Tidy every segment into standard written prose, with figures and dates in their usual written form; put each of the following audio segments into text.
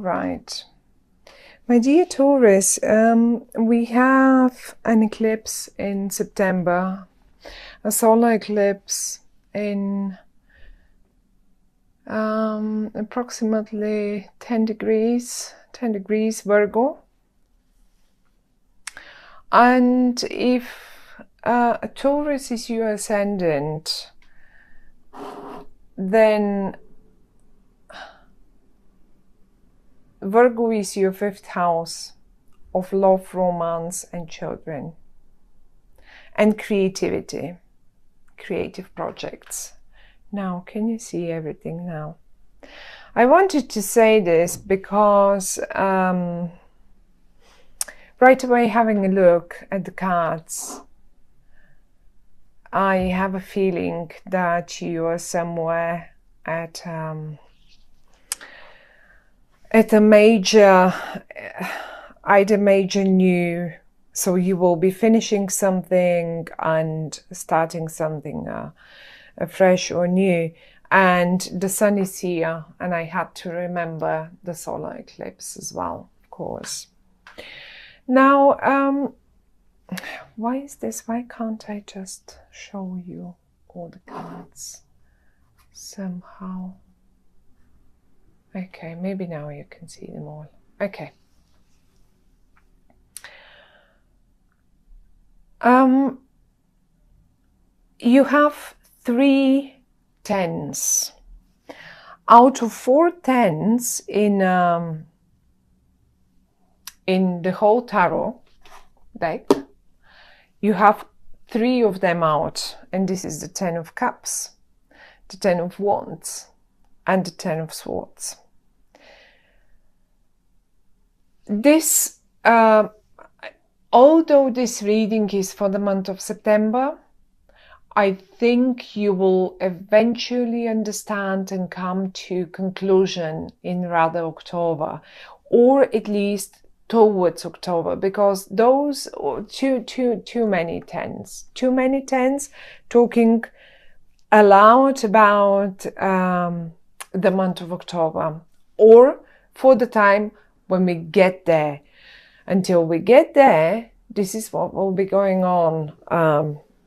right. My dear Taurus, we have an eclipse in September, a solar eclipse in approximately 10 degrees Virgo. And if Taurus is your ascendant, then Virgo is your 5th house of love, romance and children and creativity, creative projects. Now, can you see everything now? I wanted to say this because right away, having a look at the cards, I have a feeling that you are somewhere at a major, either major new, so you will be finishing something and starting something fresh or new. And the sun is here, and I had to remember the solar eclipse as well, of course. Now, why is this? Why can't I just show you all the cards somehow? Okay, maybe now you can see them all. Okay. You have 3 tens. Out of 4 tens in the whole tarot deck, you have 3 of them out, and this is the 10 of Cups, the 10 of Wands, and the 10 of Swords. This, although this reading is for the month of September, I think you will eventually understand and come to conclusion in rather October, or at least towards October, because those too many tens talking aloud about the month of October, or for the time when we get there. Until we get there, this is what will be going on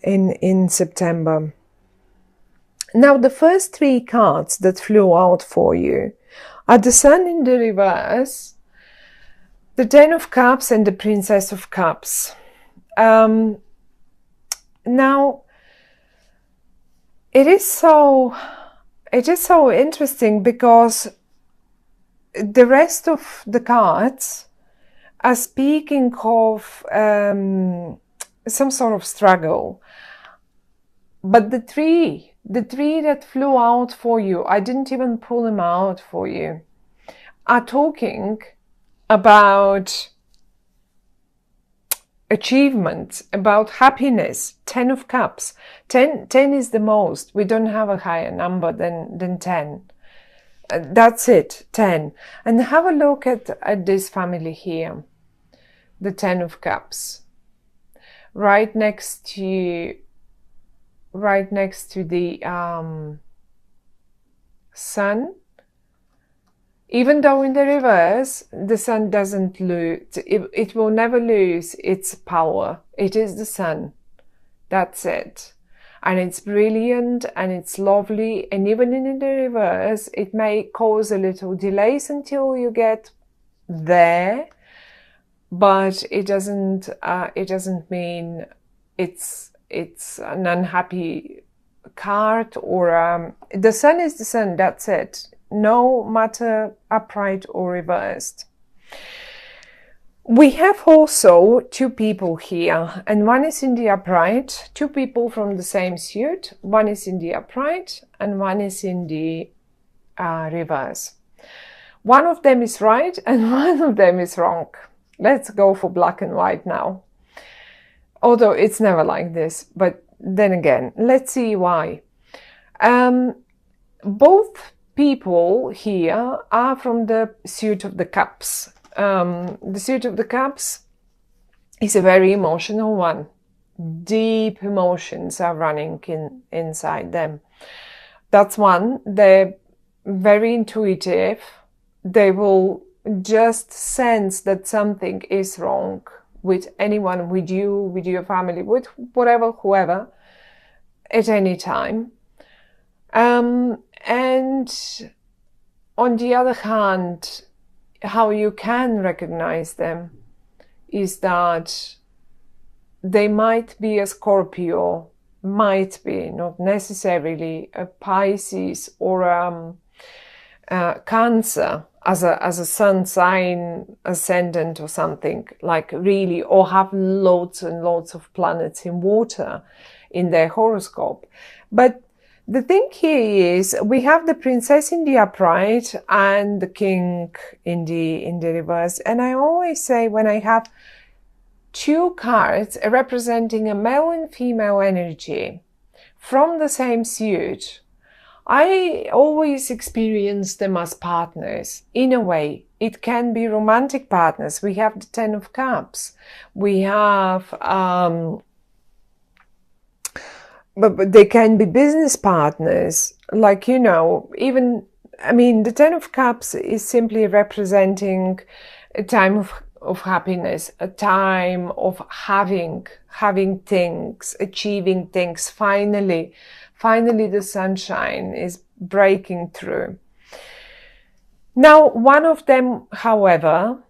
in September. Now, the first 3 cards that flew out for you are the Sun in the reverse, the 10 of Cups and the Princess of Cups. Now, it is so interesting because the rest of the cards are speaking of some sort of struggle. But the three that flew out for you, I didn't even pull them out for you, are talking about achievements, about happiness. 10 of Cups. 10 is the most. We don't have a higher number than 10. That's it, 10. And have a look at this family here. The 10 of Cups. Right next to the Sun. Even though in the reverse, the Sun doesn't lose, it will never lose its power. It is the Sun. That's it. And it's brilliant and it's lovely. And even in the reverse, it may cause a little delays until you get there. But it doesn't mean it's an unhappy card, or the Sun is the Sun. That's it. No matter upright or reversed. We have also 2 people here, and one is in the upright. 2 people from the same suit. One is in the upright and one is in the reverse. One of them is right and one of them is wrong. Let's go for black and white now. Although it's never like this, but then again, let's see why. Both people here are from the suit of the Cups. The suit of the Cups is a very emotional one. Deep emotions are running inside them. That's one. They're very intuitive. They will just sense that something is wrong with anyone, with you, with your family, with whatever, whoever, at any time. And on the other hand, how you can recognize them is that they might be a Scorpio, might be, not necessarily a Pisces or Cancer as a sun sign ascendant or something, like really, or have loads and loads of planets in water in their horoscope. But the thing here is we have the princess in the upright and the king in the reverse. And I always say, when I have two cards representing a male and female energy from the same suit, I always experience them as partners. In a way, it can be romantic partners. We have the Ten of Cups. We have, but they can be business partners. Like, you know, even, I mean, the Ten of Cups is simply representing a time of happiness, a time of having things, achieving things. Finally the sunshine is breaking through. Now, one of them, however,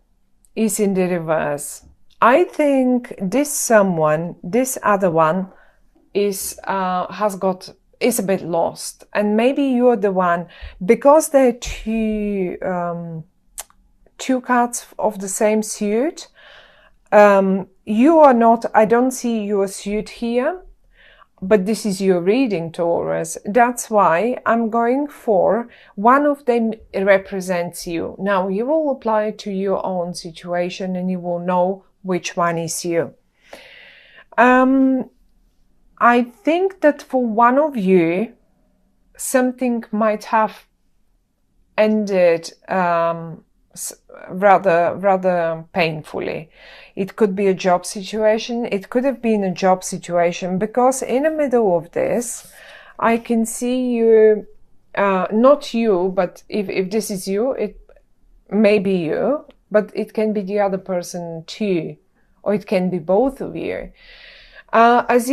is in the reverse. I think this other one is a bit lost, and maybe you're the one, because they're two cards of the same suit. You are not. I don't see your suit here. But this is your reading, Taurus. That's why I'm going for one of them represents you. Now, you will apply it to your own situation and you will know which one is you. I think that for one of you, something might have ended rather painfully. It could be a job situation. It could have been a job situation, because in the middle of this, I can see you, not you, but if this is you, it may be you, but it can be the other person too, or it can be both of you. As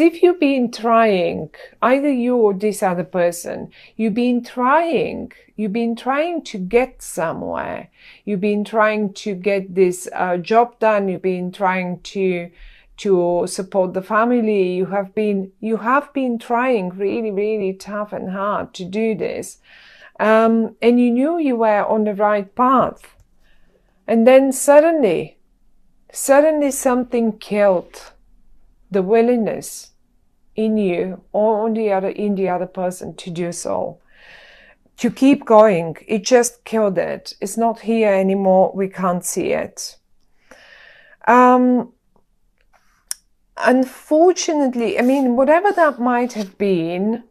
if you've been trying, either you or this other person, you've been trying to get somewhere. You've been trying to get this job done. You've been trying to support the family. You have been trying really, really tough and hard to do this. And you knew you were on the right path. And then suddenly something killed the willingness in you or in the other person to do so, to keep going. It just killed it. It's not here anymore. We can't see it. Unfortunately, I mean, whatever that might have been,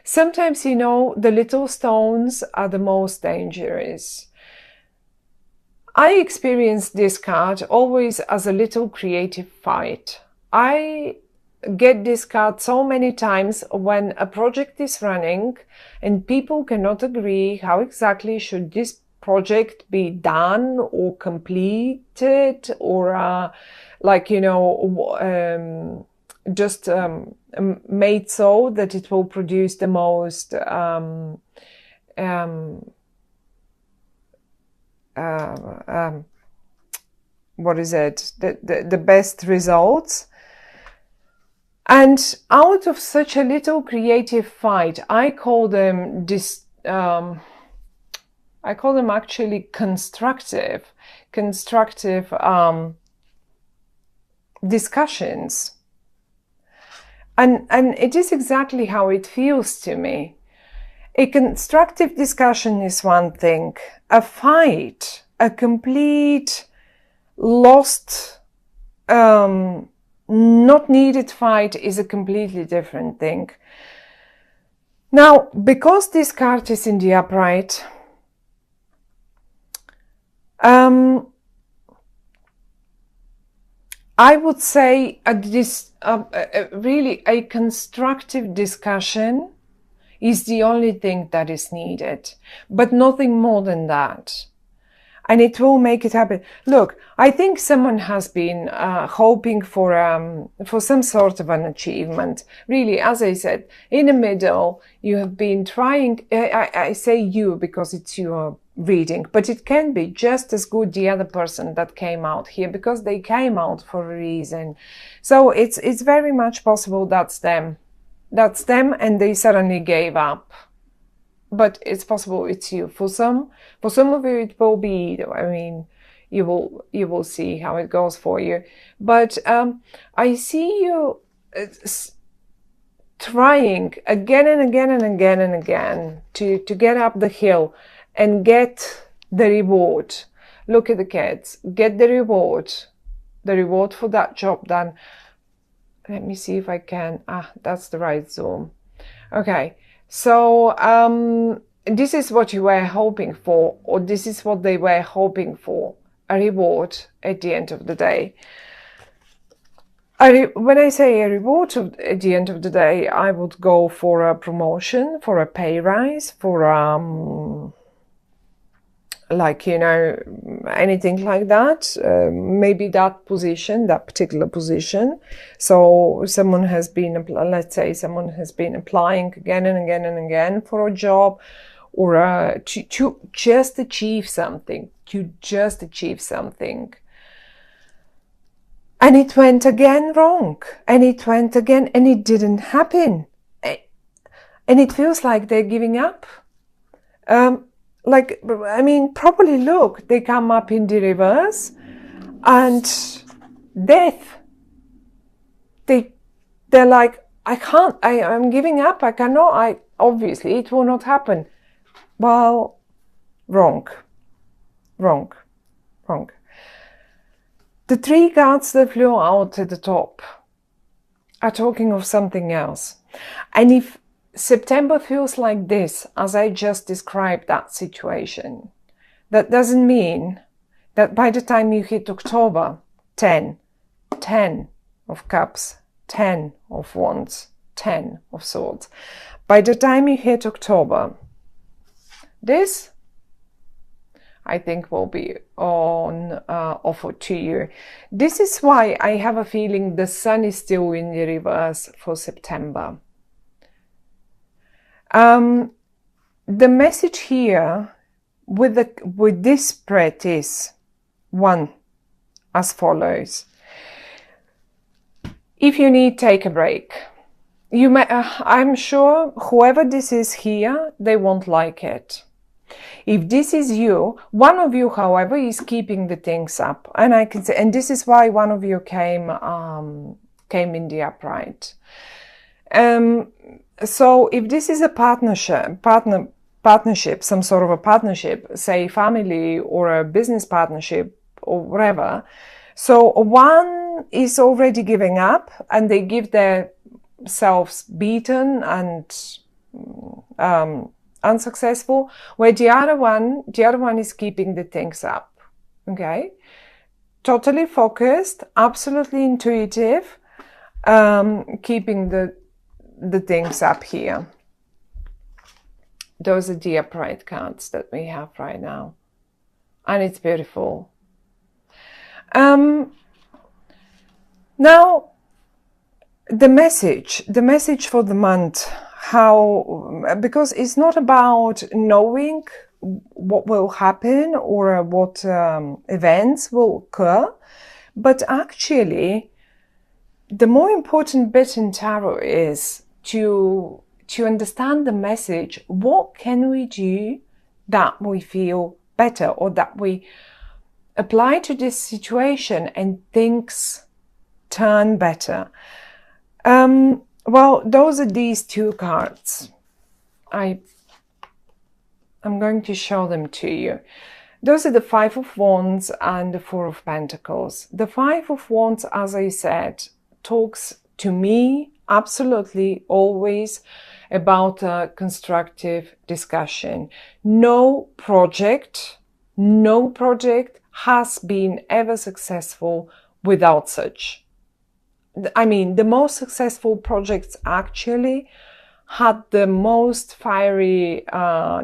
sometimes, you know, the little stones are the most dangerous. I experience this card always as a little creative fight. I get this card so many times when a project is running and people cannot agree how exactly should this project be done or completed, or like, you know, just made so that it will produce the most what is it? The best results. And out of such a little creative fight, I call them actually constructive discussions. And it is exactly how it feels to me. A constructive discussion is one thing. A fight, a complete lost, not needed fight, is a completely different thing. Now, because this card is in the upright, I would say really a constructive discussion is the only thing that is needed, but nothing more than that. And it will make it happen. Look, I think someone has been hoping for some sort of an achievement. Really, as I said, in the middle, you have been trying. I say you because it's your reading, but it can be just as good the other person that came out here, because they came out for a reason. So it's very much possible that's them. That's them, and they suddenly gave up. But it's possible it's you. For some of you, it will be, I mean, you will see how it goes for you. But I see you trying again and again and again and again to get up the hill and get the reward. Look at the kids. Get the reward for that job done. Let me see if I can. That's the right zoom. Okay. So this is what you were hoping for, or this is what they were hoping for, a reward at the end of the day. When I say a reward at the end of the day, I would go for a promotion, for a pay rise, for like, you know, anything like that. Maybe that position, that particular position. So someone has been, let's say someone has been applying again and again and again for a job, or to just achieve something, And it went again wrong, and it went again, and it didn't happen. And it feels like they're giving up. Like, I mean, probably look, they come up in the reverse, and death. They're like, I can't, I'm giving up, I cannot, obviously it will not happen. Well, wrong. The three cards that flew out at the top are talking of something else. And if September feels like this, as I just described that situation, that doesn't mean that by the time you hit October, 10 of cups, 10 of wands, 10 of swords. By the time you hit October, this, I think, will be on offer to you. This is why I have a feeling the sun is still in the reverse for September. The message here with this spread is one, as follows. If you need, take a break. You may, I'm sure whoever this is here, they won't like it. If this is you, one of you, however, is keeping the things up, and I can say, and this is why one of you came in the upright. So if this is a partnership, some sort of a partnership, say family or a business partnership or whatever, so one is already giving up and they give themselves beaten and unsuccessful, where the other one is keeping the things up. Okay, totally focused, absolutely intuitive, keeping the things up here. Those are the upright cards that we have right now, and it's beautiful. Now the message for the month, because it's not about knowing what will happen or what events will occur, but actually the more important bit in tarot is to understand the message. What can we do that we feel better, or that we apply to this situation and things turn better? Well, those are these two cards. I'm going to show them to you. Those are the Five of Wands and the Four of Pentacles. The Five of Wands, as I said, talks to me absolutely always about a constructive discussion. No project has been ever successful without such. I mean, the most successful projects actually had the most fiery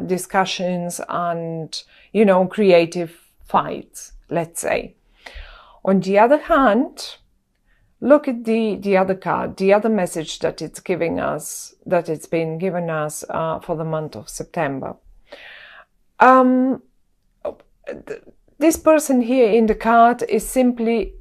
discussions and, you know, creative fights, let's say. On the other hand, look at the other card, the other message that it's giving us, that it's been given us for the month of September. This person here in the card is simply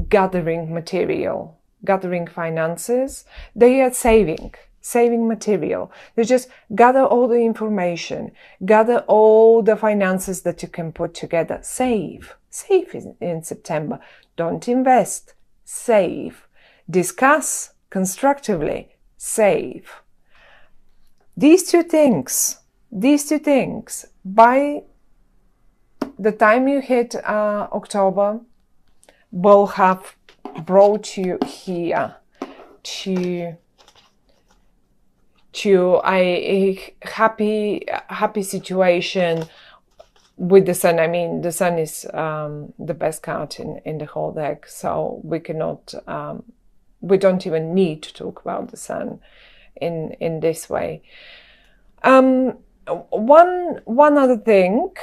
gathering material, gathering finances. They are saving material. They just gather all the information, gather all the finances that you can put together. Save in September. Don't invest. Save. Discuss constructively. Save. These two things, by the time you hit October, will have brought you here to a happy situation with the sun. I mean, the sun is the best card in the whole deck, so we cannot, we don't even need to talk about the sun in this way. One other thing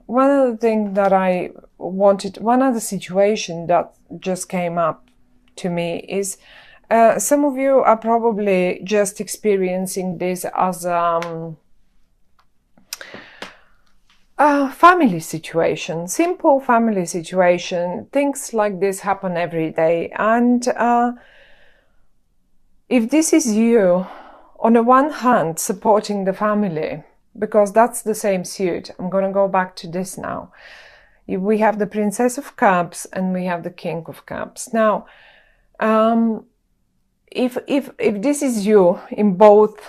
that I wanted, one other situation that just came up to me is some of you are probably just experiencing this as a family situation, simple family situation. Things like this happen every day. And if this is you, on the one hand, supporting the family, because that's the same suit. I'm going to go back to this now. We have the Princess of Cups and we have the King of Cups. Now, if this is you in both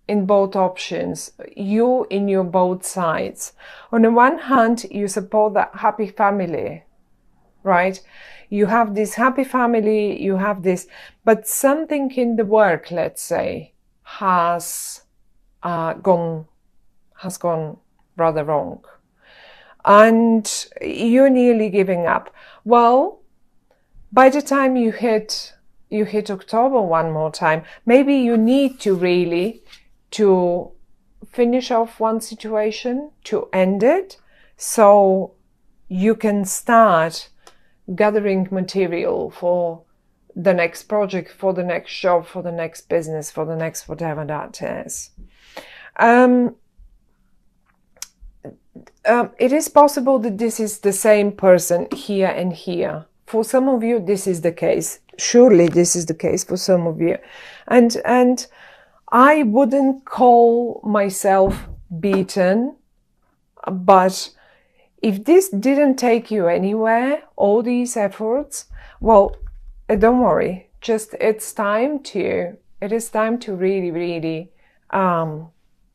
options, you in your both sides. On the one hand, you support that happy family, right? You have this happy family, you have this, but something in the work, let's say, has gone rather wrong, and you're nearly giving up. Well, by the time you hit October one more time, maybe you need to really to finish off one situation, to end it, so you can start gathering material for the next project, for the next job, for the next business, for the next whatever that is. It is possible that this is the same person here and here. For some of you, this is the case. Surely this is the case for some of you. And I wouldn't call myself beaten, but if this didn't take you anywhere, all these efforts, well, don't worry. Just it is time to really, really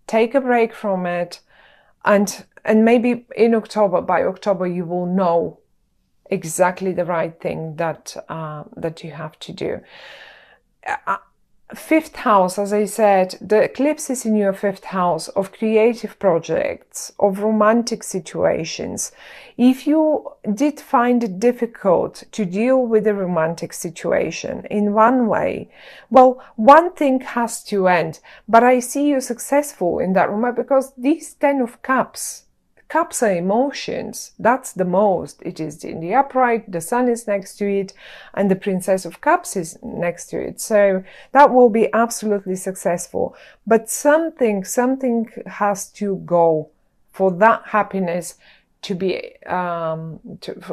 take a break from it, and maybe by October you will know exactly the right thing that you have to do. Fifth house, as I said, the eclipse is in your fifth house of creative projects, of romantic situations. If you did find it difficult to deal with a romantic situation in one way, well, one thing has to end. But I see you successful in that room, because these 10 of Cups are emotions. That's the most. It is in the upright, the sun is next to it, and the Princess of Cups is next to it. So that will be absolutely successful. But something has to go for that happiness to be,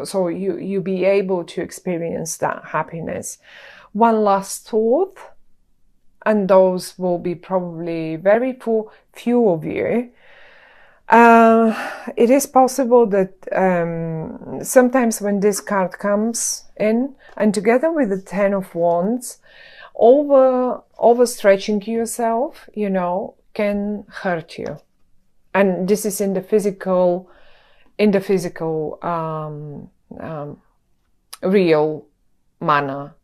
so you be able to experience that happiness. One last thought, and those will be probably very few of you. It is possible that sometimes when this card comes in, and together with the 10 of Wands, overstretching yourself, can hurt you. And this is in the physical, real manner.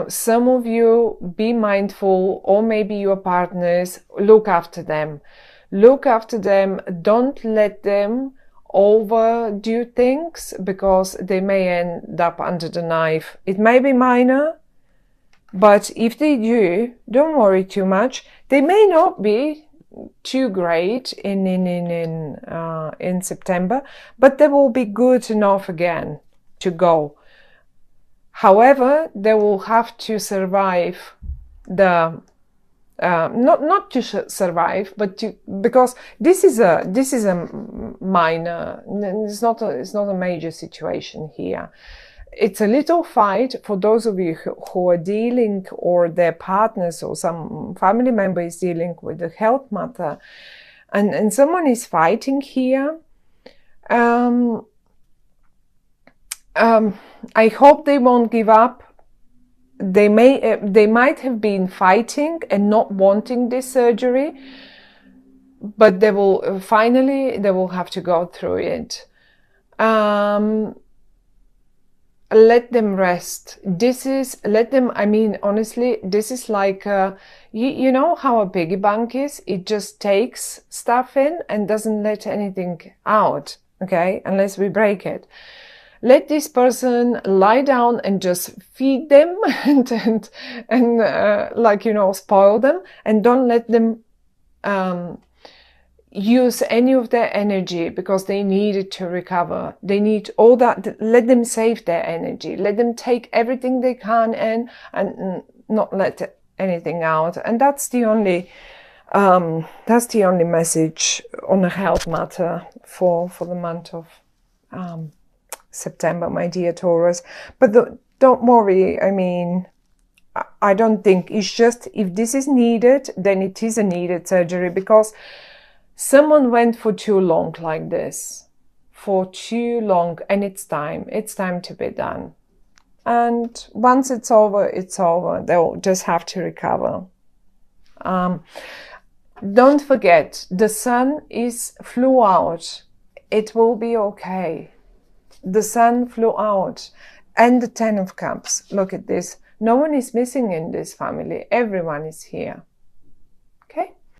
Some of you, be mindful, or maybe your partners, look after them. Don't let them overdo things, because they may end up under the knife. It may be minor, But if they do, don't worry too much. They may not be too great in September, but they will be good enough again to go. However, they will have to survive the not to survive, but to, because this is a minor. It's not a major situation here. It's a little fight for those of you who are dealing, or their partners or some family member is dealing with the health matter, and someone is fighting here. I hope they won't give up. They might have been fighting and not wanting this surgery, but they will finally have to go through it. Let them rest. I mean, honestly, this is like, you know how a piggy bank is? It just takes stuff in and doesn't let anything out, okay? Unless we break it. Let this person lie down and just feed them and like, you know, spoil them, and don't let them use any of their energy, because they need it to recover. They need all that. Let them save their energy. Let them take everything they can in and not let anything out. And that's the only message on a health matter for the month of September, my dear Taurus. But don't worry. I mean, I don't think it's just, if this is needed, then it is a needed surgery, because someone went for too long like this, for too long, and it's time to be done. And once it's over, it's over. They'll just have to recover. Don't forget, the sun flew out. It will be okay. The sun flew out. And the 10 of Cups. Look at this. No one is missing in this family. Everyone is here.